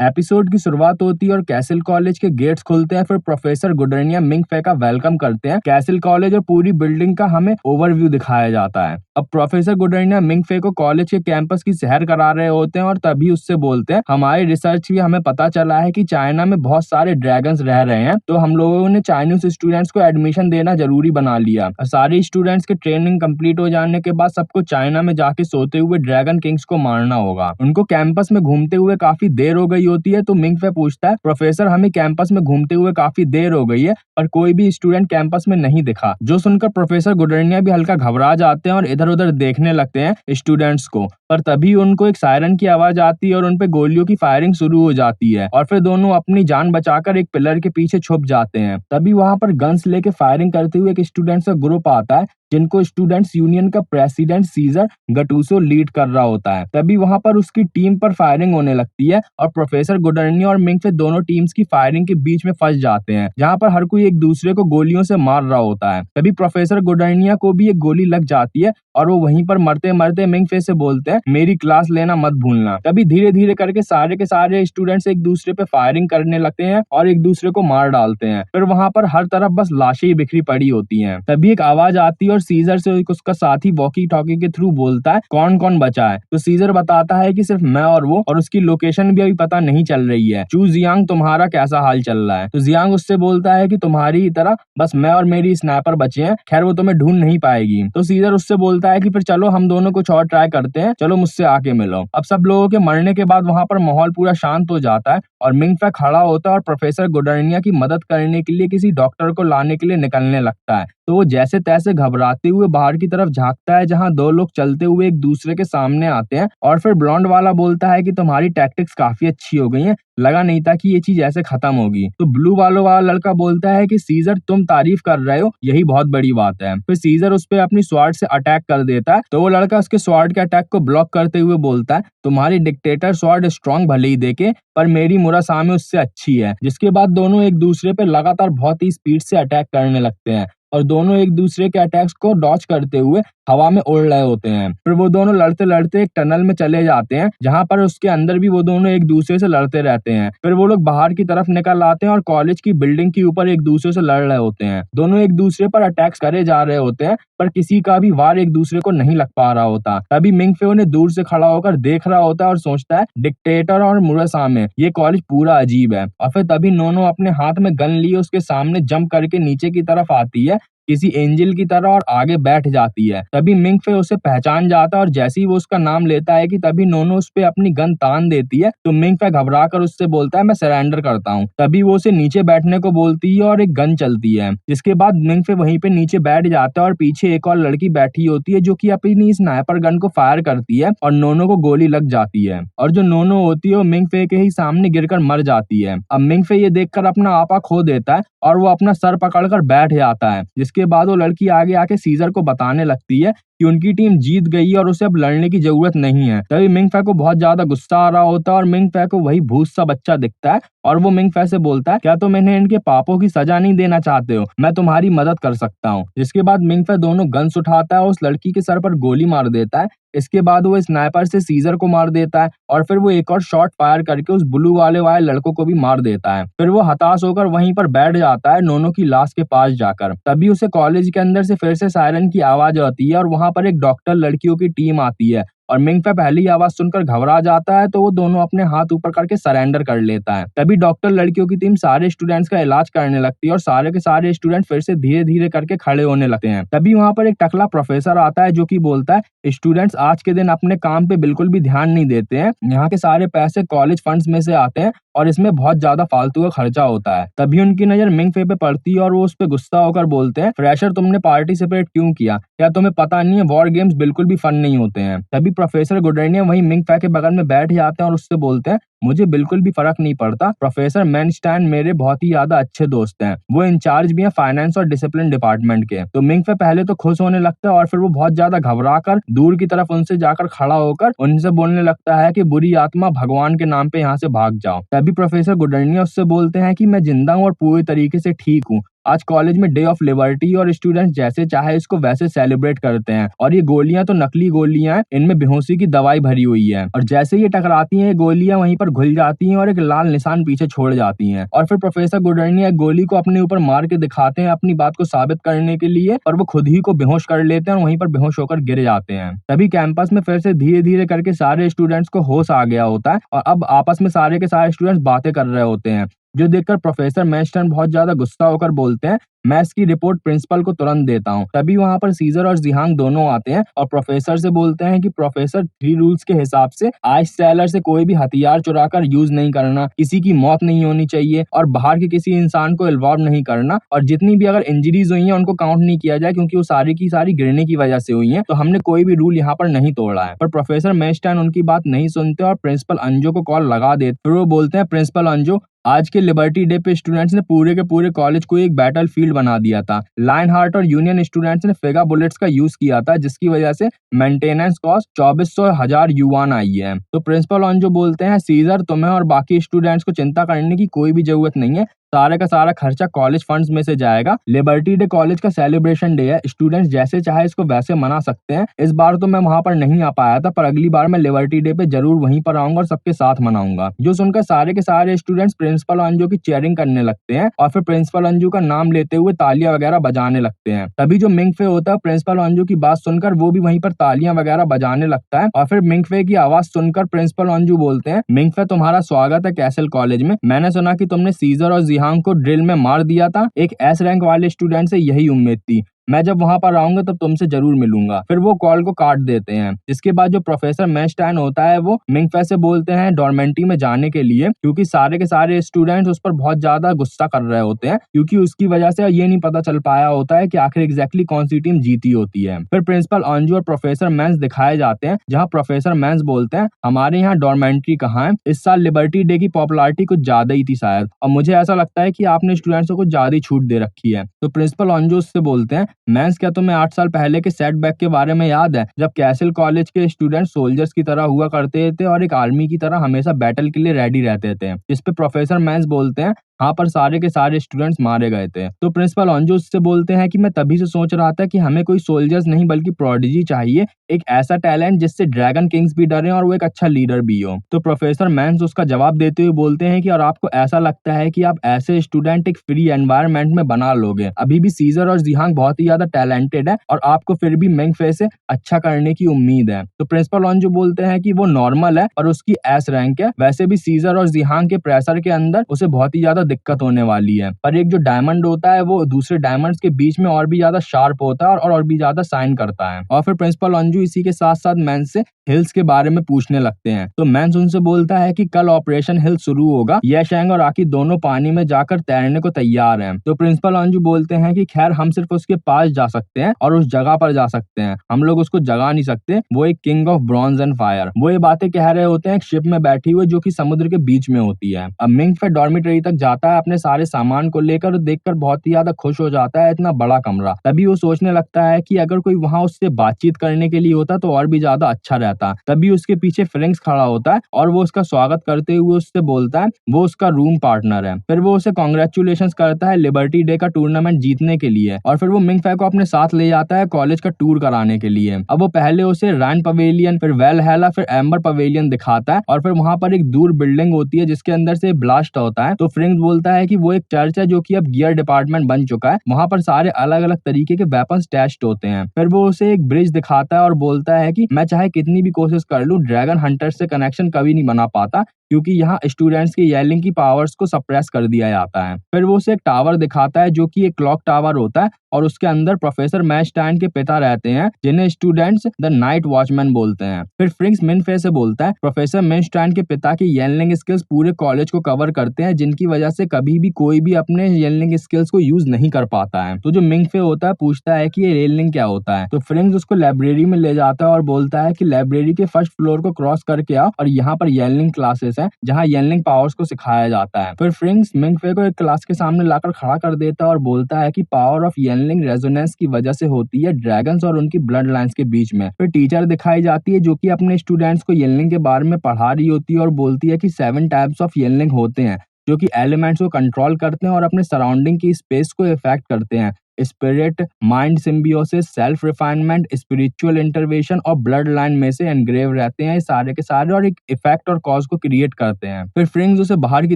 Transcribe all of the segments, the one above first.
Episode की शुरुआत होती है और कैसल कॉलेज के गेट्स खुलते हैं। फिर प्रोफेसर गुडर्निया मिंगफे का वेलकम करते हैं। कैसल कॉलेज और पूरी बिल्डिंग का हमें ओवरव्यू दिखाया जाता है। अब प्रोफेसर गुडर्निया मिंगफे को कॉलेज के कैंपस की सैर करा रहे होते हैं और तभी उससे बोलते हैं, हमारी रिसर्च भी हमें पता चला है कि चाइना में बहुत सारे ड्रैगन्स रह रहे हैं, तो हम लोगों ने चाइनीज स्टूडेंट्स को एडमिशन देना जरूरी बना लिया। सारे स्टूडेंट्स के ट्रेनिंग कंप्लीट हो जाने के बाद सबको चाइना में जाके सोते हुए ड्रैगन किंग्स को मारना होगा। उनको कैंपस में घूमते हुए काफी देर हो गई होती है, तो मिंगफे पूछता है, प्रोफेसर हमें कैंपस में घूमते हुए काफी देर हो गई है पर कोई भी स्टूडेंट कैंपस में नहीं दिखा। जो सुनकर प्रोफेसर गुडर्निया भी हल्का घबरा जाते हैं और इधर उधर देखने लगते हैं स्टूडेंट्स को। पर तभी उनको एक सायरन की आवाज आती है और उनपे गोलियों की फायरिंग शुरू हो जाती है और फिर दोनों अपनी जान बचाकर एक पिलर के पीछे छुप जाते हैं। तभी वहां पर गन्स लेके फायरिंग करते हुए एक स्टूडेंट्स का ग्रुप आता है, जिनको स्टूडेंट्स यूनियन का प्रेसिडेंट सीजर गटूसो लीड कर रहा होता है। तभी वहां पर उसकी टीम पर फायरिंग होने लगती है और प्रोफेसर गुडर्निया और मिंगफे दोनों टीम्स की फायरिंग के बीच में फंस जाते हैं, जहां पर हर कोई एक दूसरे को गोलियों से मार रहा होता है। तभी प्रोफेसर गुडर्निया को भी एक गोली लग जाती है और वो वहीं पर मरते मरते मिंगफे से बोलते हैं, मेरी क्लास लेना मत भूलना। तभी धीरे धीरे करके सारे के सारे स्टूडेंट्स एक दूसरे पे फायरिंग करने लगते हैं और एक दूसरे को मार डालते हैं। फिर वहां पर हर तरफ बस लाशें ही बिखरी पड़ी होती हैं। तभी एक आवाज आती है और सीजर से उसका साथी वॉकी टॉकी के थ्रू बोलता है, कौन कौन बचा है? तो सीजर बताता है कि सिर्फ मैं और वो, और उसकी लोकेशन भी अभी पता नहीं चल रही है। चू जियांग, तुम्हारा कैसा हाल चल रहा है? तो जियांग उससे बोलता है कि तुम्हारी ही तरह बस मैं और मेरी स्नाइपर बचे हैं, खैर वो तुम्हें ढूंढ नहीं पाएगी। तो सीजर उससे बोलता है कि फिर चलो हम दोनों कुछ और ट्राई करते हैं, चलो मुझसे आके मिलो। अब सब लोगों के मरने के बाद वहां पर माहौल पूरा शांत हो जाता है और मिंगफे खड़ा होता है और प्रोफेसर गुडर्निया की मदद करने के लिए किसी डॉक्टर को लाने के लिए निकलने लगता है। तो वो जैसे तैसे घबराते हुए बाहर की तरफ झांकता है, जहां दो लोग चलते हुए एक दूसरे के सामने आते हैं और फिर ब्लॉन्ड वाला बोलता है कि तुम्हारी टैक्टिक्स काफी अच्छी हो गई हैं, लगा नहीं था कि ये चीज ऐसे खत्म होगी। तो ब्लू वाला लड़का बोलता है कि सीजर तुम तारीफ कर रहे हो, यही बहुत बड़ी बात है। फिर सीजर उस पर अपनी स्वॉर्ड से अटैक कर देता है, तो वो लड़का उसके स्वॉर्ड के अटैक को ब्लॉक करते हुए बोलता है, तुम्हारी डिक्टेटर स्वॉर्ड स्ट्रॉन्ग भले ही देखे पर मेरी मुरासामे उससे अच्छी है। जिसके बाद दोनों एक दूसरे पे लगातार बहुत ही स्पीड से अटैक करने लगते हैं और दोनों एक दूसरे के अटैक्स को डॉच करते हुए हवा में उड़ रहे होते हैं। फिर वो दोनों लड़ते लड़ते एक टनल में चले जाते हैं, जहां पर उसके अंदर भी वो दोनों एक दूसरे से लड़ते रहते हैं। फिर वो लोग बाहर की तरफ निकल आते हैं और कॉलेज की बिल्डिंग के ऊपर एक दूसरे से लड़ रहे होते हैं। दोनों एक दूसरे पर अटैक्स करे जा रहे होते हैं पर किसी का भी वार एक दूसरे को नहीं लग पा रहा होता। तभी मिंगफे उन्हें दूर से खड़ा होकर देख रहा होता है और सोचता है, डिक्टेटर और मुरासामे, ये कॉलेज पूरा अजीब है। और फिर तभी नोनो अपने हाथ में गन लिए उसके सामने जंप करके नीचे की तरफ आती है किसी एंजल की तरह और आगे बैठ जाती है। तभी मिंगफे उसे पहचान जाता है और जैसे ही वो उसका नाम लेता है कि तभी नोनो उस पे अपनी गन तान देती है, तो मिंगफे घबरा कर उससे बोलता है, मैं सरेंडर करता हूँ। तभी वो उसे नीचे बैठने को बोलती है और एक गन चलती है, जिसके बाद मिंगफे वहीं पे नीचे बैठ जाता है और पीछे एक और लड़की बैठी होती है जो कि अपनी स्नाइपर गन को फायर करती है और नोनो को गोली लग जाती है और जो नोनो होती है वो मिंगफे के ही सामने गिरकर मर जाती है। अब मिंगफे ये देखकर अपना आपा खो देता है और वो अपना सर पकड़कर बैठ जाता है। जिसके बाद वो लड़की आगे आके सीजर को बताने लगती है कि उनकी टीम जीत गई है और उसे अब लड़ने की जरूरत नहीं है। तभी मिंगफे को बहुत ज्यादा गुस्सा आ रहा होता है और मिंगफे को वही भूत सा बच्चा दिखता है और वो मिंगफे से बोलता है, क्या तुम इन्हें इनके पापों की सजा नहीं देना चाहते हो? मैं तुम्हारी मदद कर सकता हूँ। जिसके बाद मिंगफे दोनों गन्स उठाता है और उस लड़की के सर पर गोली मार देता है। इसके बाद वो स्नाइपर से सीजर को मार देता है और फिर वो एक और शॉट फायर करके उस ब्लू वाले लड़कों को भी मार देता है। फिर वो हताश होकर वहीं पर बैठ जाता है नोनो की लाश के पास जाकर। तभी उसे कॉलेज के अंदर से फिर से सायरन की आवाज आती है और वहां पर एक डॉक्टर लड़कियों की टीम आती है और मिंगफे पहली आवाज सुनकर घबरा जाता है, तो वो दोनों अपने हाथ ऊपर करके सरेंडर कर लेता है। तभी डॉक्टर लड़कियों की टीम सारे स्टूडेंट्स का इलाज करने लगती है और सारे के सारे स्टूडेंट फिर से धीरे धीरे करके खड़े होने लगते हैं। तभी वहां पर एक टकला प्रोफेसर आता है जो कि बोलता है, स्टूडेंट्स आज के दिन अपने काम पे बिल्कुल भी ध्यान नहीं देते हैं, यहाँ के सारे पैसे कॉलेज फंड्स में से आते हैं और इसमें बहुत ज्यादा फालतू का खर्चा होता है। तभी उनकी नजर मिंगफे पे पड़ती है और वो उस पे गुस्सा होकर बोलते हैं, फ्रेशर तुमने पार्टिसिपेट क्यों किया? क्या तुम्हें पता नहीं है वॉर गेम्स बिल्कुल भी फन नहीं होते हैं? तभी प्रोफेसर गुडर्निया वही मिंगफे के बगल में बैठ जाते हैं और उससे बोलते हैं, मुझे बिल्कुल भी फर्क नहीं पड़ता, प्रोफेसर मैनस्टाइन मेरे बहुत ही ज्यादा अच्छे दोस्त हैं, वो इंचार्ज भी हैं फाइनेंस और डिसिप्लिन डिपार्टमेंट के। तो मिंगफे पहले तो खुश होने लगता है और फिर वो बहुत ज्यादा घबरा कर दूर की तरफ उनसे जाकर खड़ा होकर उनसे बोलने लगता है कि बुरी आत्मा, भगवान के नाम पे यहाँ से भाग जाओ। तभी प्रोफेसर गुडर्निया उससे बोलते हैं कि मैं जिंदा हूँ और पूरी तरीके से ठीक हूँ, आज कॉलेज में डे ऑफ लिबर्टी और स्टूडेंट्स जैसे चाहे इसको वैसे सेलिब्रेट करते हैं। और ये गोलियां तो नकली गोलियां हैं, इनमें बेहोशी की दवाई भरी हुई है और जैसे ये टकराती हैं, ये गोलियां वहीं पर घुल जाती हैं और एक लाल निशान पीछे छोड़ जाती हैं। और फिर प्रोफेसर गुडर्निया एक गोली को अपने ऊपर मार के दिखाते हैं अपनी बात को साबित करने के लिए, और वो खुद ही को बेहोश कर लेते हैं और वहीं पर बेहोश होकर गिर जाते हैं। तभी कैंपस में फिर से धीरे धीरे करके सारे स्टूडेंट्स को होश आ गया होता है और अब आपस में सारे के सारे स्टूडेंट्स बातें कर रहे होते हैं, जो देखकर प्रोफेसर मेस्टर्न बहुत ज्यादा गुस्सा होकर बोलते हैं, मैं इसकी रिपोर्ट प्रिंसिपल को तुरंत देता हूँ। तभी वहाँ पर सीजर और जिहांग दोनों आते हैं और प्रोफेसर से बोलते हैं कि प्रोफेसर 3 रूल्स के हिसाब से आइस सेलर से कोई भी हथियार चुराकर यूज नहीं करना, किसी की मौत नहीं होनी चाहिए और बाहर के किसी इंसान को इन्वॉल्व नहीं करना, और जितनी भी अगर इंजरीज हुई हैं उनको काउंट नहीं किया जाए क्योंकि वो सारी की सारी गिरने की वजह से हुई हैं। तो हमने कोई भी रूल यहाँ पर नहीं तोड़ा है। पर प्रोफेसर मेस्टर्न उनकी बात नहीं सुनते और प्रिंसिपल अंजो को कॉल लगा देते। फिर वो बोलते हैं, प्रिंसिपल अंजो, आज के लिबर्टी डे पे स्टूडेंट्स ने पूरे के पूरे कॉलेज को एक बैटल फील्ड बना दिया था। लाइन हार्ट और यूनियन स्टूडेंट्स ने फेगा बुलेट्स का यूज किया था, जिसकी वजह से मेंटेनेंस कॉस्ट 2400 युआन आई है। तो प्रिंसिपल ऑन जो बोलते हैं, सीजर तुम्हें और बाकी स्टूडेंट्स को चिंता करने की कोई भी जरूरत नहीं है, सारे का सारा खर्चा कॉलेज फंड्स में से जाएगा। लिबर्टी डे कॉलेज का सेलिब्रेशन डे है, स्टूडेंट्स जैसे चाहे इसको वैसे मना सकते हैं। इस बार तो मैं वहां पर नहीं आ पाया था, पर अगली बार मैं लिबर्टी डे पे जरूर वहीं पर आऊंगा और सबके साथ मनाऊंगा। जो सुनकर सारे के सारे स्टूडेंट्स प्रिंसिपल अंजू की चेयरिंग करने लगते हैं और फिर प्रिंसिपल अंजू का नाम लेते हुए तालियां वगैरह बजाने लगते हैं। तभी जो मिंगफे होता है, प्रिंसिपल अंजू की बात सुनकर वो भी वहीं पर तालियां वगैरह बजाने लगता है और फिर मिंगफे की आवाज सुनकर प्रिंसिपल अंजू बोलते हैं, मिंगफे तुम्हारा स्वागत है कैसल कॉलेज में। मैंने सुना कि तुमने सीजर और जिहांग को ड्रिल में मार दिया था। एक एस रैंक वाले स्टूडेंट से यही उम्मीद थी। मैं जब वहां पर आऊंगा तब तुमसे जरूर मिलूंगा। फिर वो कॉल को काट देते हैं। जिसके बाद जो प्रोफेसर मेस्टाइन होता है वो मिंगफे से बोलते हैं डॉर्मेंट्री में जाने के लिए, क्योंकि सारे के सारे स्टूडेंट्स उस पर बहुत ज्यादा गुस्सा कर रहे होते हैं, क्योंकि उसकी वजह से ये नहीं पता चल पाया होता है कि आखिर एग्जैक्टली कौन सी टीम जीती होती है। फिर प्रिंसिपल अंजू और प्रोफेसर मैंस दिखाए जाते हैं, जहाँ प्रोफेसर मैंस बोलते हैं, हमारे यहाँ डॉर्मेंट्री कहाँ है? इस साल लिबर्टी डे की पॉपुलैरिटी कुछ ज्यादा ही थी शायद, और मुझे ऐसा लगता है कि आपने स्टूडेंट्स को कुछ ज्यादा ही छूट दे रखी है। तो प्रिंसिपल अंजू उससे बोलते हैं, मैंस क्या तुम्हें 8 साल पहले के सेटबैक के बारे में याद है, जब कैसल कॉलेज के स्टूडेंट सोल्जर्स की तरह हुआ करते थे और एक आर्मी की तरह हमेशा बैटल के लिए रेडी रहते थे? इस पे प्रोफेसर मैंस बोलते हैं, हाँ, पर सारे के सारे स्टूडेंट्स मारे गए थे। तो प्रिंसिपल अंजू उससे बोलते हैं कि मैं तभी से सोच रहा था कि हमें कोई सोल्जर्स नहीं बल्कि प्रोडिजी चाहिए, एक ऐसा टैलेंट जिससे ड्रैगन किंग्स भी डरे और वो एक अच्छा लीडर भी हो। तो प्रोफेसर मैंस उसका जवाब देते हुए बोलते हैं कि और आपको ऐसा लगता है कि आप ऐसे स्टूडेंट एक फ्री एनवायरनमेंट में बना लोगे? अभी भी सीजर और जिहांग बहुत ही ज्यादा टैलेंटेड है और आपको फिर भी मिंगफे से अच्छा करने की उम्मीद है। तो प्रिंसिपल अंजू बोलते हैं कि वो नॉर्मल है और उसकी एस रैंक है। वैसे भी सीजर और जिहांग के प्रेशर के अंदर उसे बहुत ही ज्यादा दिक्कत होने वाली है, पर एक जो डायमंड होता है वो दूसरे डायमंड्स के बीच में और भी ज्यादा शार्प होता है और भी ज्यादा शाइन करता है। और फिर प्रिंसिपल अंजू इसी के साथ साथ मैंस से हिल्स के बारे में पूछने लगते हैं। तो मैंस उनसे बोलता है कि कल ऑपरेशन हिल शुरू होगा, येशेंग और आकी दोनों पानी में जाकर तैरने को तैयार हैं। तो प्रिंसिपल अंजू बोलते हैं कि खैर हम सिर्फ उसके पास जा सकते हैं और उस जगह पर जा सकते हैं, हम लोग उसको जगा नहीं सकते, वो एक king of bronze and fire. वो ये बातें कह रहे होते हैं एक शिप में बैठी हुए जो कि समुद्र के बीच में होती है। अब मिंगफे डॉर्मिटरी तक जाता है अपने सारे सामान को लेकर, देखकर बहुत ही ज्यादा खुश हो जाता है, इतना बड़ा कमरा। तभी वो सोचने लगता है कि अगर कोई वहां उससे बातचीत करने के लिए होता तो और भी ज्यादा अच्छा रहता। तभी उसके पीछे फ्रिंक्स खड़ा होता है और वो उसका स्वागत करते हुए उससे बोलता है वो उसका रूम पार्टनर है। फिर वो उसे कांग्रेचुलेशंस करता है लिबर्टी डे का टूर्नामेंट जीतने के लिए, और फिर वो मिंगफे को अपने साथ ले जाता है कॉलेज का टूर कराने के लिए। अब वो पहले उसे रैन पवेलियन, फिर वेलहेला, फिर एम्बर पवेलियन दिखाता है और फिर वहां पर एक दूर बिल्डिंग होती है जिसके अंदर से ब्लास्ट होता है। तो फ्रिंक्स बोलता है कि वो एक चर्च है जो कि अब गियर डिपार्टमेंट बन चुका है, वहां पर सारे अलग अलग तरीके के वेपन्स टेस्ट होते हैं। फिर वो उसे एक ब्रिज दिखाता है और बोलता है कि मैं चाहे कितनी भी कोशिश कर लूं, ड्रैगन हंटर से कनेक्शन कभी नहीं बना पाता, क्योंकि यहाँ स्टूडेंट्स की येलिंग की पावर्स को सप्रेस कर दिया जाता है। फिर वो उसे एक टावर दिखाता है जो कि एक क्लॉक टावर होता है और उसके अंदर प्रोफेसर मेस्टाइन के पिता रहते हैं, जिन्हें स्टूडेंट्स द नाइट वॉचमैन बोलते हैं। फिर फ्रिंक्स मिंगफे से बोलता है प्रोफेसर मेस्टाइन के पिता की येलिंग स्किल्स पूरे कॉलेज को कवर करते हैं, जिनकी वजह से कभी भी कोई भी अपने येलिंग स्किल्स को यूज नहीं कर पाता है। तो जो मिंगफे होता है पूछता है कि ये येलिंग क्या होता है। तो फ्रिंक्स उसको लाइब्रेरी में ले जाता है और बोलता है कि लाइब्रेरी के फर्स्ट फ्लोर को क्रॉस करके आओ और यहाँ पर येलिंग क्लासेस है जहाँ येलिंग पावर्स को सिखाया जाता है। फिर फ्रिंक्स मिंगफे को एक क्लास के सामने लाकर खड़ा कर देता है और बोलता है कि पावर ऑफ येलिंग रेजोनेंस की वजह से होती है ड्रैगन्स और उनकी ब्लड लाइन्स के बीच में। फिर टीचर दिखाई जाती है जो कि अपने स्टूडेंट्स को येलिंग के बारे में पढ़ा रही होती है और बोलती है कि 7 टाइप्स ऑफ येलिंग होते हैं, जो कि एलिमेंट्स को कंट्रोल करते हैं और अपने सराउंडिंग की स्पेस को इफेक्ट करते हैं। Spirit, mind symbiosis, self refinement, spiritual intervention और ब्लड लाइन में से एनग्रेव रहते हैं ये सारे के सारे और एक इफेक्ट और कॉज को क्रिएट करते हैं। फिर फ्रिंग्स उसे बाहर की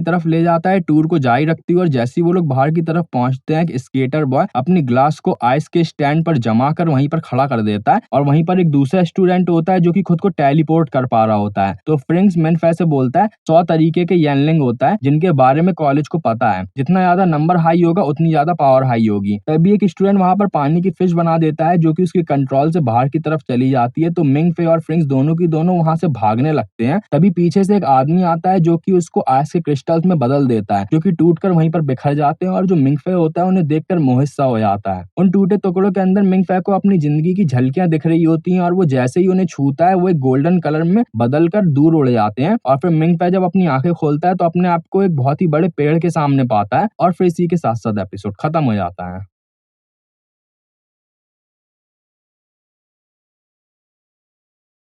तरफ ले जाता है, टूर को जारी रखती है और जैसे ही वो लोग बाहर की तरफ पहुंचते हैं, स्केटर बॉय अपनी ग्लास को आइस के स्टैंड पर जमा कर वहीं पर खड़ा कर देता है और वहीं पर एक दूसरा स्टूडेंट होता है जो कि खुद को टेलीपोर्ट कर पा रहा होता है। तो फ्रिंग्स मिनफे से बोलता है 100 तरीके के यंगलिंग होता है जिनके बारे में कॉलेज को पता है, जितना ज्यादा नंबर हाई होगा उतनी ज्यादा पावर हाई होगी। तभी एक स्टूडेंट वहां पर पानी की फिश बना देता है जो कि उसके कंट्रोल से बाहर की तरफ चली जाती है। तो मिंग फे और फ्रिंग्स दोनों की दोनों वहां से भागने लगते हैं। तभी पीछे से एक आदमी आता है जो कि उसको आइस के क्रिस्टल्स में बदल देता है, जो कि टूटकर वहीं पर बिखर जाते हैं और जो मिंग फे होता है उन्हें देखकर मोहित सा हो जाता है। उन टूटे टुकड़ों के अंदर मिंग फे को अपनी जिंदगी की झलकियां दिख रही होती हैं और वो जैसे ही उन्हें छूता है वो एक गोल्डन कलर में बदल कर दूर उड़ जाते हैं। और फिर मिंग फे जब अपनी आंखें खोलता है तो अपने आप को एक बहुत ही बड़े पेड़ के सामने पाता है और फिर इसी के साथ साथ एपिसोड खत्म हो जाता है।